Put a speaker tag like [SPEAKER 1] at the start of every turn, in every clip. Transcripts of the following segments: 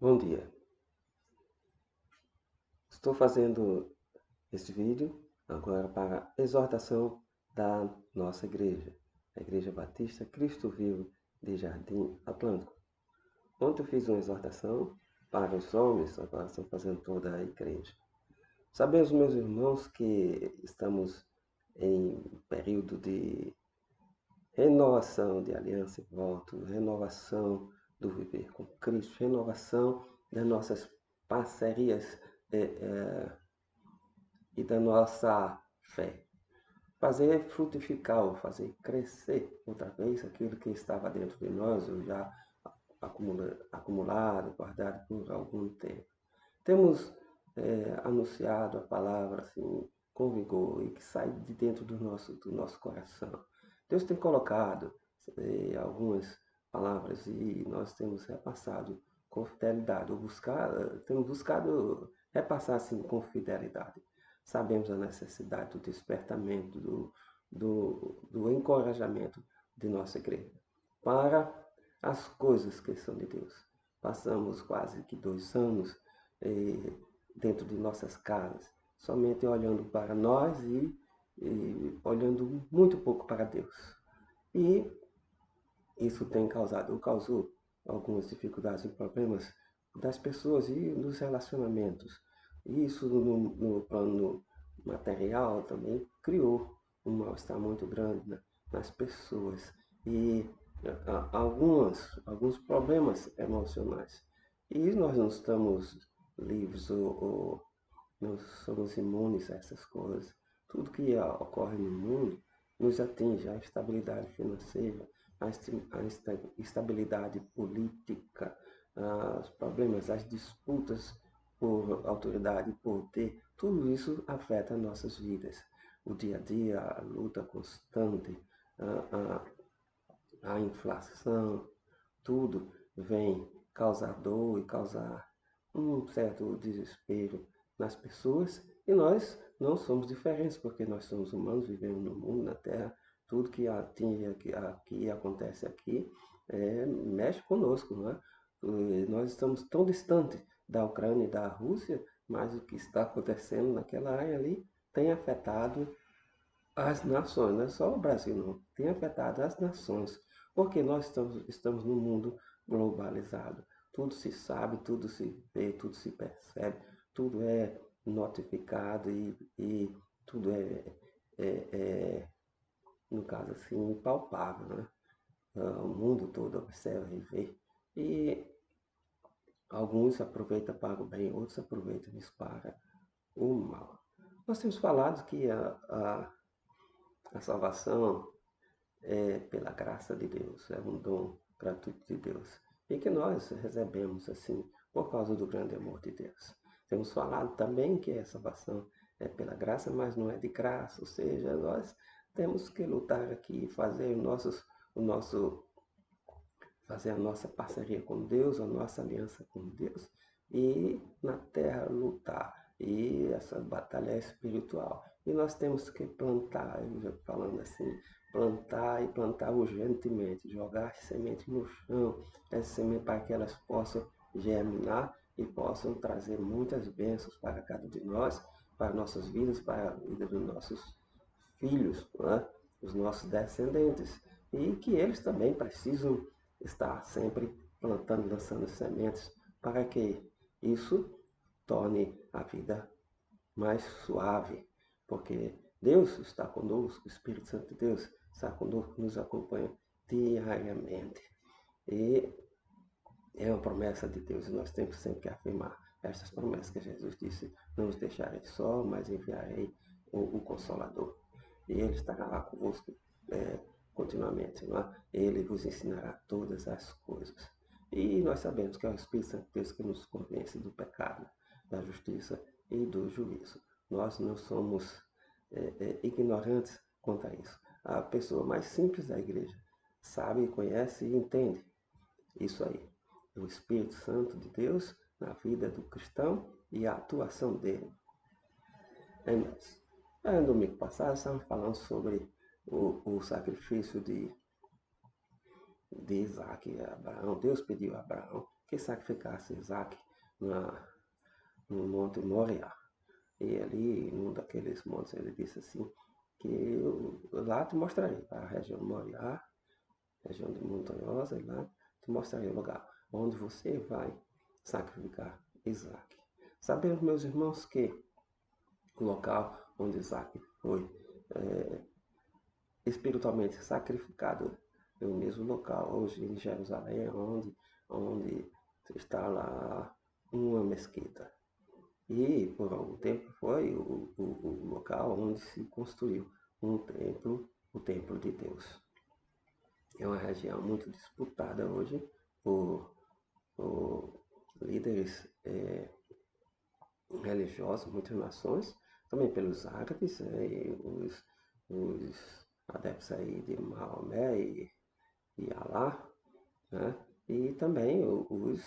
[SPEAKER 1] Bom dia. Estou fazendo este vídeo agora para a exortação da nossa igreja, a Igreja Batista Cristo Vivo de Jardim Atlântico. Ontem eu fiz uma exortação para os homens, agora estou fazendo toda a igreja. Sabemos, meus irmãos, que estamos em período de renovação de aliança e voto, renovação do viver com Cristo, renovação das nossas parcerias e da nossa fé. Fazer frutificar ou fazer crescer outra vez aquilo que estava dentro de nós, ou já acumulado, guardado por algum tempo. Temos anunciado a palavra assim, com vigor e que sai de dentro do nosso coração. Deus tem colocado algumas palavras e nós temos repassado com fidelidade, temos buscado repassar assim com fidelidade. Sabemos a necessidade do despertamento, do encorajamento de nossa igreja para as coisas que são de Deus. Passamos quase que 2 anos dentro de nossas casas, somente olhando para nós e olhando muito pouco para Deus. E isso causou algumas dificuldades e problemas das pessoas e nos relacionamentos. E isso no plano material também criou um mal-estar muito grande nas pessoas e alguns problemas emocionais. E nós não estamos livres ou não somos imunes a essas coisas. Tudo que ocorre no mundo nos atinge, a estabilidade financeira, a estabilidade política, os problemas, as disputas por autoridade e poder, tudo isso afeta nossas vidas. O dia a dia, a luta constante, a inflação, tudo vem causar dor e causar um certo desespero nas pessoas, e nós não somos diferentes, porque nós somos humanos, vivemos no mundo, na Terra, tudo que atinge aqui acontece aqui, mexe conosco, não é? Nós estamos tão distantes da Ucrânia e da Rússia, mas o que está acontecendo naquela área ali tem afetado as nações, não é só o Brasil não, tem afetado as nações, porque nós estamos num mundo globalizado. Tudo se sabe, tudo se vê, tudo se percebe, tudo é notificado e tudo no caso assim, palpável, né? O mundo todo observa e vê. E alguns aproveitam para o bem, outros aproveitam isso para o mal. Nós temos falado que a salvação é pela graça de Deus, é um dom gratuito de Deus e que nós recebemos assim por causa do grande amor de Deus. Temos falado também que a salvação é pela graça, mas não é de graça, ou seja, nós temos que lutar aqui, fazer a nossa parceria com Deus, a nossa aliança com Deus e na terra lutar. E essa batalha é espiritual. E nós temos que plantar, falando assim, plantar e plantar urgentemente, jogar as sementes no chão, essa semente para que elas possam germinar e possam trazer muitas bênçãos para cada de nós, para nossas vidas, para a vida dos nossos filhos, né? Os nossos descendentes. E que eles também precisam estar sempre plantando, lançando sementes, para que isso torne a vida mais suave, porque Deus está conosco, o Espírito Santo de Deus está conosco, nos acompanha diariamente. E é uma promessa de Deus e nós temos sempre que afirmar essas promessas que Jesus disse: não os deixarei só, mas enviarei o Consolador. E Ele estará lá convosco continuamente, não é? Ele vos ensinará todas as coisas. E nós sabemos que é o Espírito Santo de Deus que nos convence do pecado, da justiça e do juízo. Nós não somos ignorantes quanto a isso. A pessoa mais simples da igreja sabe, conhece e entende isso aí. O Espírito Santo de Deus na vida do cristão e a atuação dele. No domingo passado estávamos falando sobre o sacrifício de Isaac e Abraão. Deus pediu a Abraão que sacrificasse Isaac no Monte Moriá. E ali, num daqueles montes, ele disse assim, que eu lá te mostrarei a região de Moriá, região de montanhosa, e lá te mostrarei o lugar onde você vai sacrificar Isaac. Sabemos, meus irmãos, que o local onde Isaac foi espiritualmente sacrificado é o mesmo local hoje em Jerusalém, onde está lá uma mesquita. E por algum tempo foi o local onde se construiu um templo, o templo de Deus. É uma região muito disputada hoje por líderes religiosos, muitas nações, também pelos árabes, os adeptos aí de Maomé e Alá, né? E também os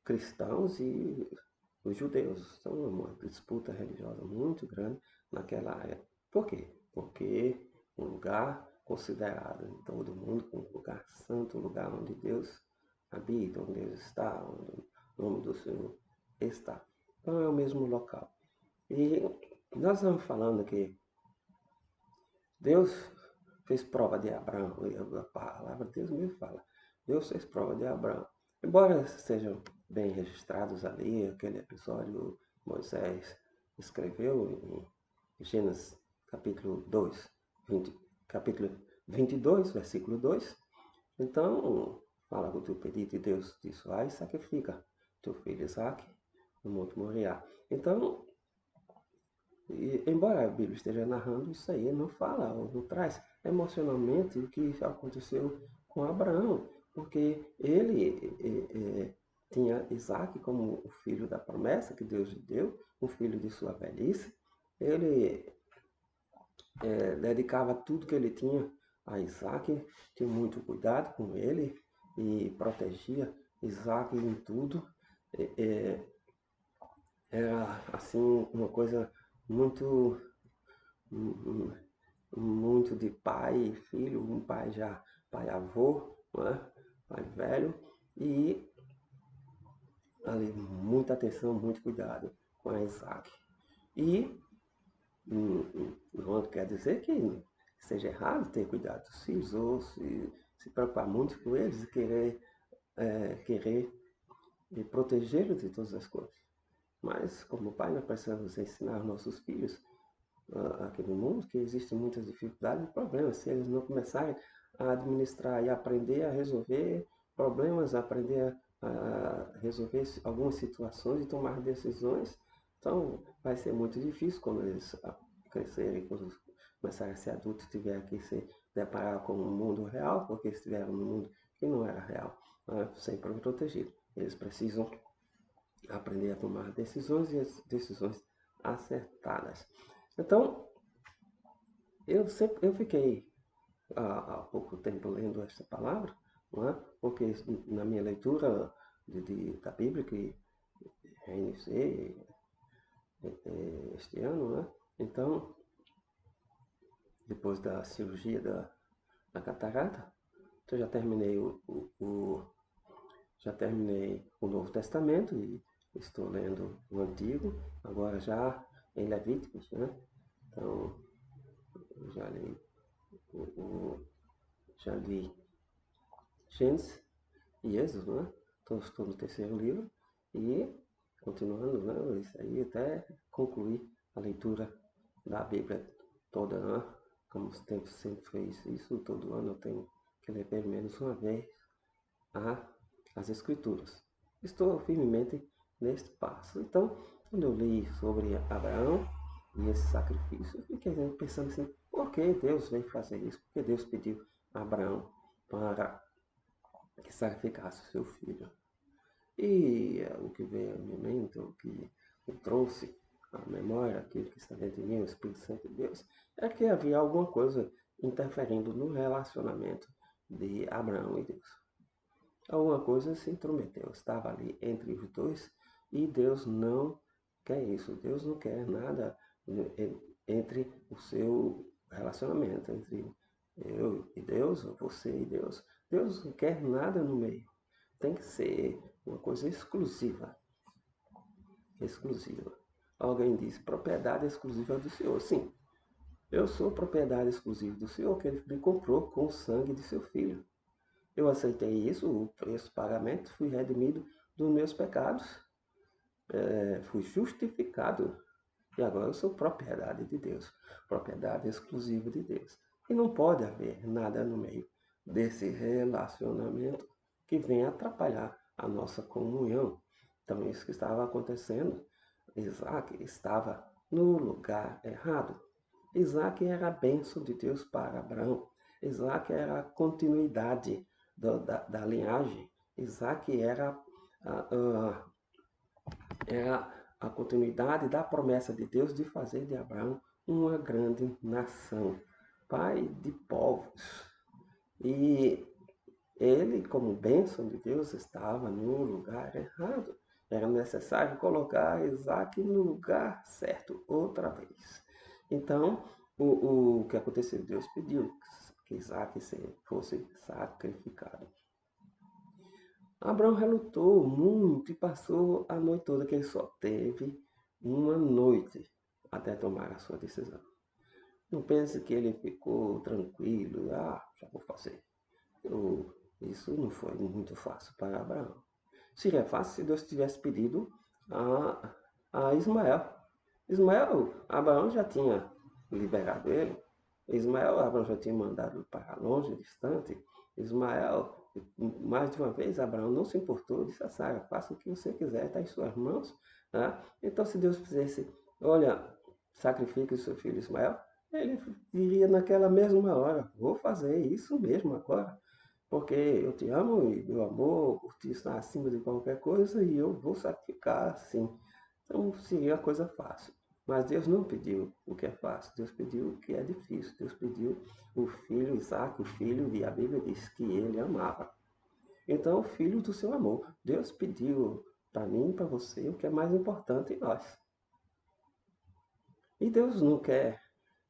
[SPEAKER 1] cristãos e os judeus. São uma disputa religiosa muito grande naquela área. Por quê? Porque um lugar considerado em todo o mundo como um lugar santo, um lugar onde Deus habita, onde Deus está, onde o nome do Senhor está. Então é o mesmo local. E nós estamos falando que Deus fez prova de Abraão, a palavra de Deus mesmo fala. Deus fez prova de Abraão. Embora sejam bem registrados ali, aquele episódio Moisés escreveu em Gênesis capítulo 2, capítulo 22, versículo 2. Então, fala do teu pedido e Deus disse, vai e sacrifica teu filho Isaac no Monte Moriá. Então, embora a Bíblia esteja narrando isso aí, não fala, ou não traz emocionalmente o que aconteceu com Abraão, porque ele tinha Isaac como o filho da promessa que Deus lhe deu, um filho de sua velhice. Ele dedicava tudo que ele tinha a Isaac, tinha muito cuidado com ele e protegia Isaac em tudo. Era assim uma coisa muito muito de pai e filho, um pai já pai avô, né? Pai velho, e ali muita atenção, muito cuidado com a Isaac. E não quer dizer que seja errado ter cuidado dos filhos ou se preocupar muito com eles e querer protegê-los de todas as coisas. Mas como pai nós precisamos ensinar aos nossos filhos aqui no mundo que existem muitas dificuldades e problemas. Se eles não começarem a administrar e aprender a resolver problemas, aprender a resolver algumas situações e tomar decisões, então vai ser muito difícil quando eles crescerem, quando começarem a ser adultos, tiverem que se deparar com um mundo real, porque estiveram num mundo que não era real, sempre protegido. Eles precisam aprender a tomar decisões e as decisões acertadas. Então, eu fiquei há pouco tempo lendo esta palavra, não é? Porque na minha leitura da Bíblia, que reiniciei este ano, né? Então, depois da cirurgia da catarata, eu já terminei já terminei o Novo Testamento e estou lendo o Antigo, agora já em Levíticos, né? Então, eu já li Gênesis e Êxodo, né? Então, estou no terceiro livro e continuando, né? Isso aí até concluir a leitura da Bíblia toda, né? Como sempre fez isso, todo ano eu tenho que ler pelo menos uma vez as Escrituras. Estou firmemente neste passo. Então, quando eu li sobre Abraão e esse sacrifício, eu fiquei pensando assim, por que Deus veio fazer isso? Por que Deus pediu a Abraão para que sacrificasse o seu filho? E o que veio à minha mente, o que me trouxe à memória, aquilo que está dentro de mim, o Espírito Santo de Deus, é que havia alguma coisa interferindo no relacionamento de Abraão e Deus. Alguma coisa se intrometeu, estava ali entre os dois e Deus não quer isso. Deus não quer nada entre o seu relacionamento, entre eu e Deus, ou você e Deus. Deus não quer nada no meio. Tem que ser uma coisa exclusiva. Exclusiva. Alguém diz, propriedade exclusiva do Senhor. Sim, eu sou propriedade exclusiva do Senhor, que Ele me comprou com o sangue de seu Filho. Eu aceitei isso, o preço, pagamento, fui redimido dos meus pecados, fui justificado. E agora eu sou propriedade de Deus, propriedade exclusiva de Deus. E não pode haver nada no meio desse relacionamento que venha atrapalhar a nossa comunhão. Então, isso que estava acontecendo, Isaac estava no lugar errado. Isaac era a bênção de Deus para Abraão. Isaac era a continuidade da linhagem. Isaac era a continuidade da promessa de Deus de fazer de Abraão uma grande nação, pai de povos. E ele, como bênção de Deus, estava no lugar errado. Era necessário colocar Isaac no lugar certo outra vez. Então, o que aconteceu? Deus pediu que Isaac fosse sacrificado. Abraão relutou muito e passou a noite toda, que ele só teve uma noite até tomar a sua decisão. Não pense que ele ficou tranquilo, já vou fazer. Isso não foi muito fácil para Abraão. Seria fácil se Deus tivesse pedido a Ismael. Ismael, Abraão já tinha liberado ele. Ismael, Abraão já tinha mandado para longe, distante. Ismael, mais de uma vez, Abraão não se importou, disse a Sara, faça o que você quiser, está em suas mãos. Né? Então, se Deus fizesse, olha, sacrifique o seu filho Ismael, ele diria naquela mesma hora, vou fazer isso mesmo agora, porque eu te amo e meu amor por ti está acima de qualquer coisa e eu vou sacrificar assim. Então, seria uma coisa fácil. Mas Deus não pediu o que é fácil, Deus pediu o que é difícil. Deus pediu o filho Isaac, o filho, e a Bíblia diz que ele amava. Então, o filho do seu amor. Deus pediu para mim e para você o que é mais importante em nós. E Deus não quer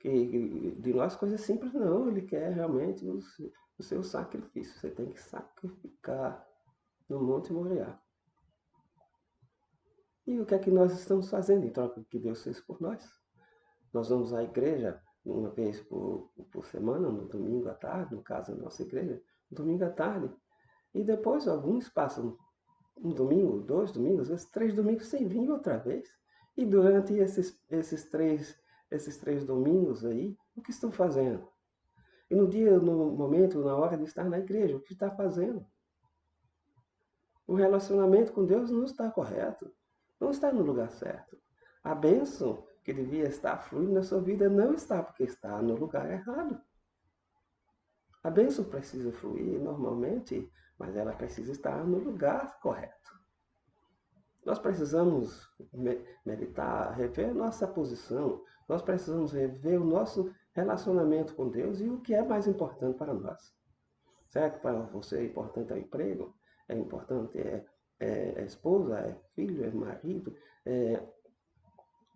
[SPEAKER 1] de nós coisas simples, não. Ele quer realmente o seu sacrifício. Você tem que sacrificar no Monte Moriá. E o que é que nós estamos fazendo em troca do que Deus fez por nós? Nós vamos à igreja uma vez por semana, no domingo à tarde, no caso da nossa igreja, no domingo à tarde. E depois alguns passam um domingo, 2 domingos, às vezes 3 domingos sem vir outra vez. E durante esses três domingos aí, o que estão fazendo? E no momento, na hora de estar na igreja, o que está fazendo? O relacionamento com Deus não está correto. Não está no lugar certo. A bênção que devia estar fluindo na sua vida não está, porque está no lugar errado. A bênção precisa fluir normalmente, mas ela precisa estar no lugar correto. Nós precisamos meditar, rever nossa posição. Nós precisamos rever o nosso relacionamento com Deus e o que é mais importante para nós. Será que para você é importante o emprego? É importante é esposa, é filho, é marido,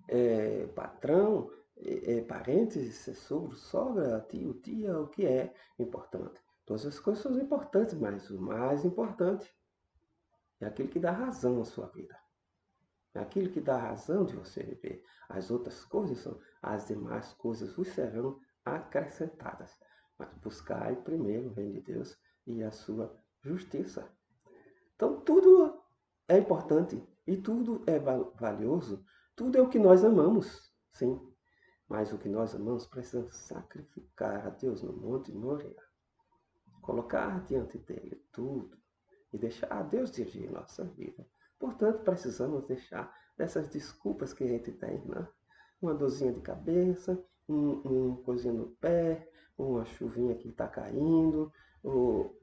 [SPEAKER 1] é patrão, é parentes, é sogro, sogra, tio, tia, o que é importante? Todas as coisas são importantes, mas o mais importante é aquilo que dá razão à sua vida. É aquilo que dá razão de você viver. As outras coisas são, as demais coisas vos serão acrescentadas. Mas buscai primeiro o reino de Deus e a sua justiça. Então tudo é importante e tudo é valioso. Tudo é o que nós amamos, sim. Mas o que nós amamos precisamos sacrificar a Deus no Monte Moriá. Colocar diante dele tudo e deixar a Deus dirigir nossa vida. Portanto, precisamos deixar dessas desculpas que a gente tem, né? Uma dorzinha de cabeça, um coisinha no pé, uma chuvinha que está caindo, ou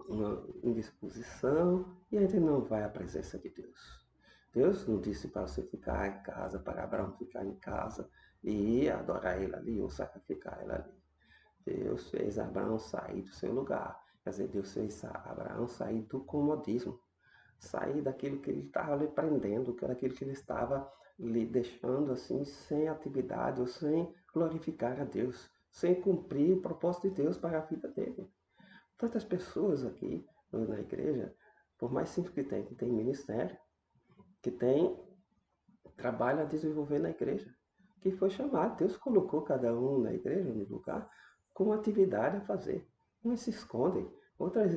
[SPEAKER 1] uma indisposição, e a gente não vai à presença de Deus. Deus não disse para você ficar em casa, para Abraão ficar em casa e adorar ele ali ou sacrificar ele ali. Deus fez Abraão sair do seu lugar. Quer dizer, Deus fez Abraão sair do comodismo, sair daquilo que ele estava lhe prendendo, daquilo que ele estava lhe deixando assim, sem atividade ou sem glorificar a Deus, sem cumprir o propósito de Deus para a vida dele. Tantas pessoas aqui na igreja por mais simples que tem ministério, que tem trabalho a desenvolver na igreja, que foi chamado. Deus colocou cada um na igreja, no lugar, com uma atividade a fazer. Uns se escondem, outras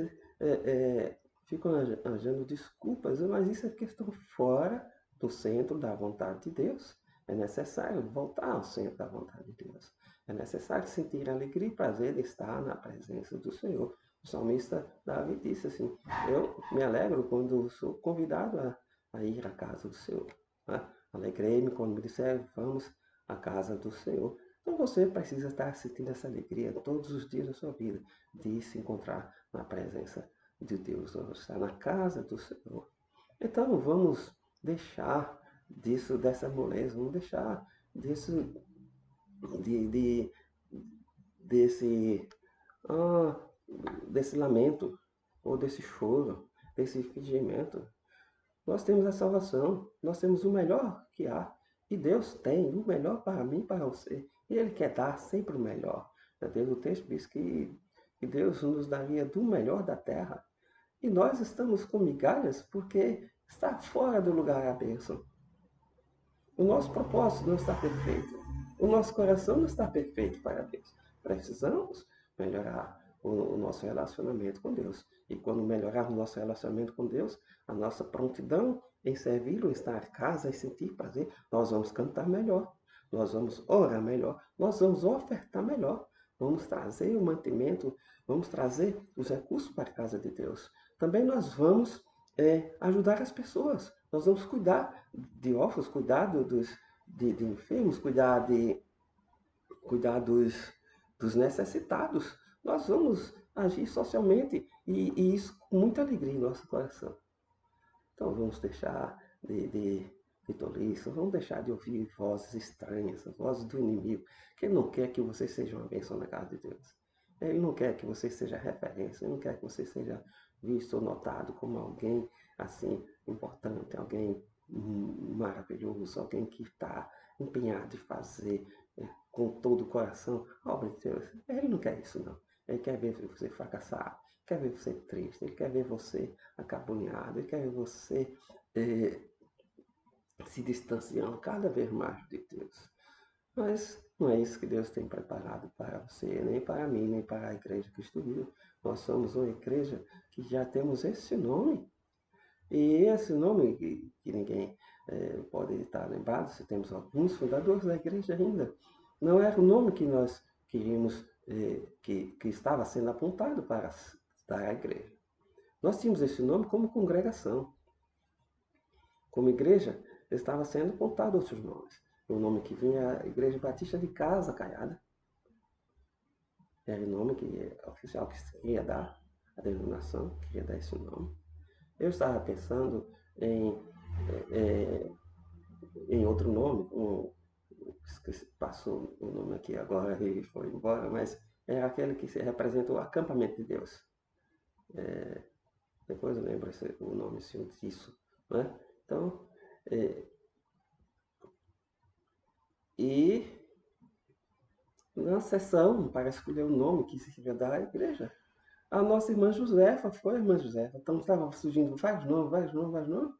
[SPEAKER 1] ficam arranjando desculpas, mas isso é questão fora do centro da vontade de Deus. É necessário voltar ao centro da vontade de Deus. É necessário sentir alegria e prazer de estar na presença do Senhor. O salmista Davi disse assim: eu me alegro quando sou convidado a ir à casa do Senhor. Né? Alegrei-me quando me disseram: vamos à casa do Senhor. Então você precisa estar sentindo essa alegria todos os dias da sua vida, de se encontrar na presença de Deus, vamos estar na casa do Senhor. Então vamos deixar dessa moleza, vamos deixar de, desse, ah, desse lamento, ou desse choro, desse fingimento. Nós temos a salvação, nós temos o melhor que há. E Deus tem o melhor para mim e para você. E Ele quer dar sempre o melhor. O texto diz que Deus nos daria do melhor da terra. E nós estamos com migalhas porque está fora do lugar da bênção. O nosso propósito não está perfeito. O nosso coração não está perfeito para Deus. Precisamos melhorar o nosso relacionamento com Deus. E quando melhorar o nosso relacionamento com Deus, a nossa prontidão em servi-lo, estar em casa e sentir prazer, nós vamos cantar melhor, nós vamos orar melhor, nós vamos ofertar melhor, vamos trazer o mantimento, vamos trazer os recursos para a casa de Deus. Também nós vamos ajudar as pessoas, nós vamos cuidar de órfãos, cuidar de enfermos, cuidar dos necessitados. Nós vamos agir socialmente e isso com muita alegria em nosso coração. Então vamos deixar de tolice, vamos deixar de ouvir vozes estranhas, vozes do inimigo, que ele não quer que você seja uma bênção na casa de Deus. Ele não quer que você seja referência, ele não quer que você seja visto ou notado como alguém assim importante, alguém maravilhoso, alguém que está empenhado em fazer com todo o coração a obra de Deus. Ele não quer isso, não. Ele quer ver você fracassado, quer ver você triste, ele quer ver você acabunhado, ele quer ver você se distanciando cada vez mais de Deus. Mas não é isso que Deus tem preparado para você, nem para mim, nem para a Igreja Cristo Vivo. Nós somos uma igreja que já temos esse nome. E esse nome que ninguém pode estar lembrado, se temos alguns fundadores da igreja ainda, não era o nome que nós queríamos, que estava sendo apontado para dar à igreja. Nós tínhamos esse nome como congregação. Como igreja, estava sendo apontado outros nomes. O nome que vinha era a Igreja Batista de Casa Caiada. Era o nome que oficial que queria dar, a denominação queria dar esse nome. Eu estava pensando em outro nome, passou o nome aqui agora e foi embora, mas é aquele que representa o acampamento de Deus. Depois eu lembro o nome disso. Né? Então, e na sessão, para escolher o nome que se ia dar à igreja, a nossa irmã Josefa, foi a irmã Josefa, então estava surgindo vários nomes.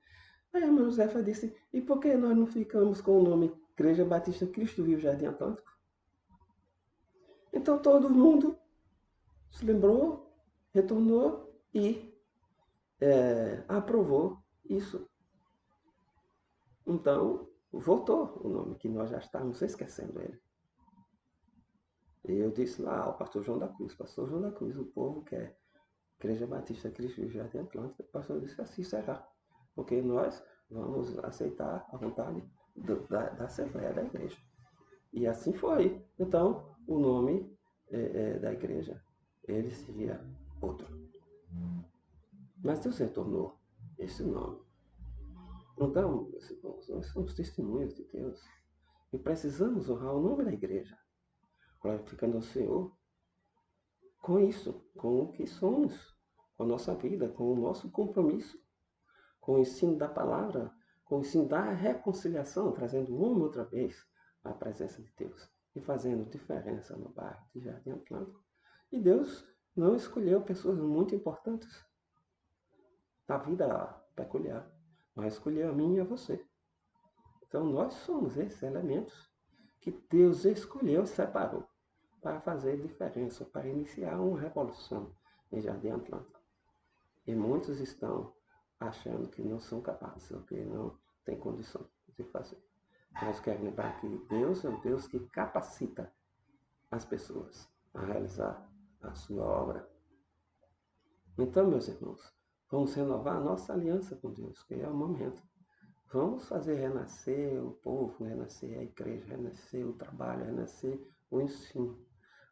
[SPEAKER 1] Aí a irmã Josefa disse, e por que nós não ficamos com o nome Igreja Batista Cristo Vivo Jardim Atlântico? Então todo mundo se lembrou, retornou e aprovou isso. Então voltou o nome, que nós já estávamos esquecendo ele. E eu disse lá ao pastor João da Cruz, o povo quer Igreja Batista Cristo Vivo Jardim Atlântico. O pastor disse, assim será, porque nós vamos aceitar a vontade da Assembleia da Igreja. E assim foi. Então, o nome da igreja, ele seria outro. Mas Deus retornou esse nome. Então, meus irmãos, nós somos testemunhas de Deus. E precisamos honrar o nome da igreja, glorificando ao Senhor com isso, com o que somos, com a nossa vida, com o nosso compromisso, com o ensino da palavra, com o ensino da reconciliação, trazendo uma outra vez a presença de Deus e fazendo diferença no bairro de Jardim Atlântico. E Deus não escolheu pessoas muito importantes. na vida peculiar, mas escolheu a mim e a você. Então nós somos esses elementos que Deus escolheu e separou para fazer diferença, para iniciar uma revolução em Jardim Atlântico. E muitos estão achando que não são capazes, ou que não têm condição de fazer. Nós queremos lembrar que Deus é um Deus que capacita as pessoas a realizar a sua obra. Então, meus irmãos, vamos renovar a nossa aliança com Deus, que é o momento. Vamos fazer renascer o povo, renascer a igreja, renascer o trabalho, renascer o ensino.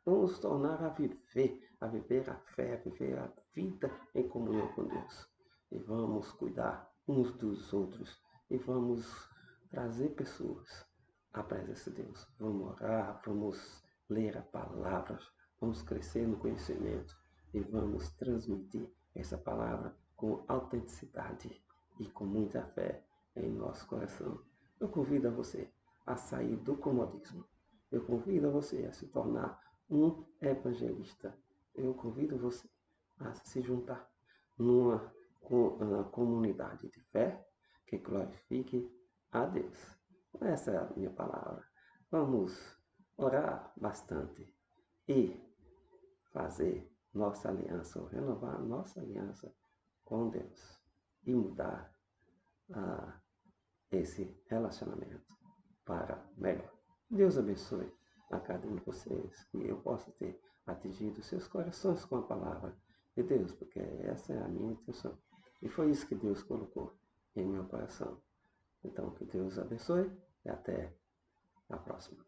[SPEAKER 1] Vamos tornar a viver a fé, a viver a vida em comunhão com Deus. E vamos cuidar uns dos outros. E vamos trazer pessoas à presença de Deus. Vamos orar, vamos ler a palavra, vamos crescer no conhecimento e vamos transmitir essa palavra com autenticidade e com muita fé em nosso coração. Eu convido a você a sair do comodismo. Eu convido a você a se tornar um evangelista. Eu convido você a se juntar numa comunidade de fé que glorifique a Deus. Essa é a minha palavra. Vamos orar bastante e fazer nossa aliança, ou renovar nossa aliança com Deus e mudar esse relacionamento para melhor. Deus abençoe a cada um de vocês, que eu possa ter atingido seus corações com a palavra de Deus, porque essa é a minha intenção. E foi isso que Deus colocou em meu coração. Então, que Deus abençoe e até a próxima.